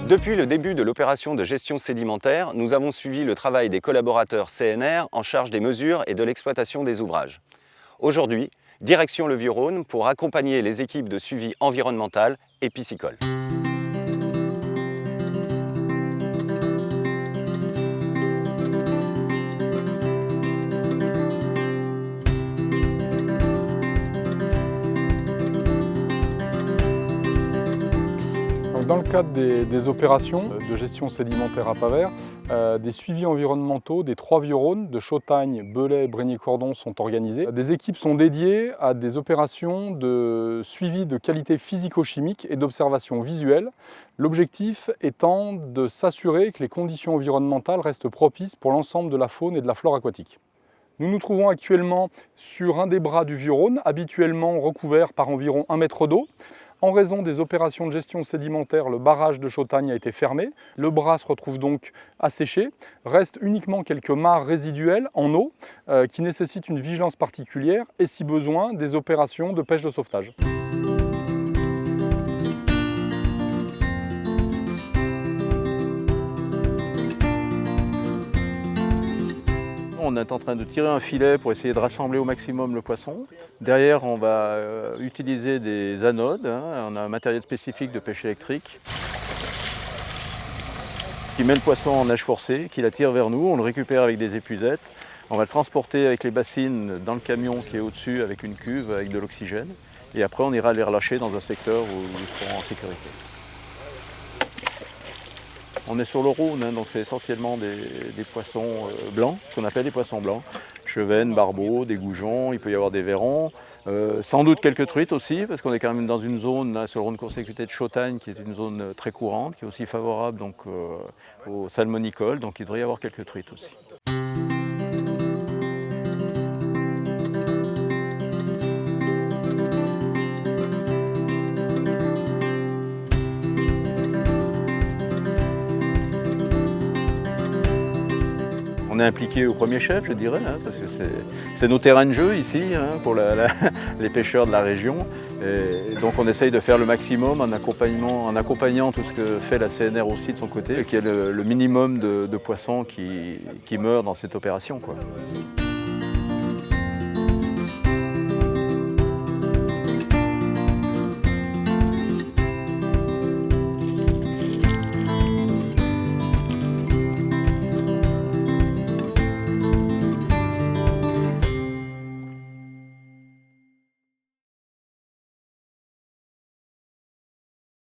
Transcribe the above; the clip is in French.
Depuis le début de l'opération de gestion sédimentaire, nous avons suivi le travail des collaborateurs CNR en charge des mesures et de l'exploitation des ouvrages. Aujourd'hui, direction le Vieux-Rhône pour accompagner les équipes de suivi environnemental et piscicole. Dans le cadre des opérations de gestion sédimentaire à Pavers, des suivis environnementaux des 3 Vieux-Rhône, de Chautagne, Belay et Brégny-Cordon sont organisés. Des équipes sont dédiées à des opérations de suivi de qualité physico-chimique et d'observation visuelle. L'objectif étant de s'assurer que les conditions environnementales restent propices pour l'ensemble de la faune et de la flore aquatique. Nous nous trouvons actuellement sur un des bras du Vieux-Rhône, habituellement recouvert par environ 1 mètre d'eau. En raison des opérations de gestion sédimentaire, le barrage de Chautagne a été fermé. Le bras se retrouve donc asséché. Restent uniquement quelques mares résiduelles en eau qui nécessitent une vigilance particulière et, si besoin, des opérations de pêche de sauvetage. On est en train de tirer un filet pour essayer de rassembler au maximum le poisson. Derrière, on va utiliser des anodes. On a un matériel spécifique de pêche électrique qui met le poisson en nage forcé, qui l'attire vers nous. On le récupère avec des épuisettes. On va le transporter avec les bassines dans le camion qui est au-dessus avec une cuve avec de l'oxygène. Et après, on ira les relâcher dans un secteur où ils seront en sécurité. On est sur le Rhône, donc c'est essentiellement des poissons blancs, ce qu'on appelle les poissons blancs. Chevennes, barbeaux, des goujons, il peut y avoir des vairons, sans doute quelques truites aussi, parce qu'on est quand même dans une zone, là, sur le Rhône consécuté de Chautagne, qui est une zone très courante, qui est aussi favorable donc, aux salmonicoles, donc il devrait y avoir quelques truites aussi. On est impliqué au premier chef, je dirais, parce que c'est nos terrains de jeu ici, pour les pêcheurs de la région. Et donc on essaye de faire le maximum en accompagnant tout ce que fait la CNR aussi de son côté, qu'il y ait le minimum de poissons qui meurent dans cette opération, quoi.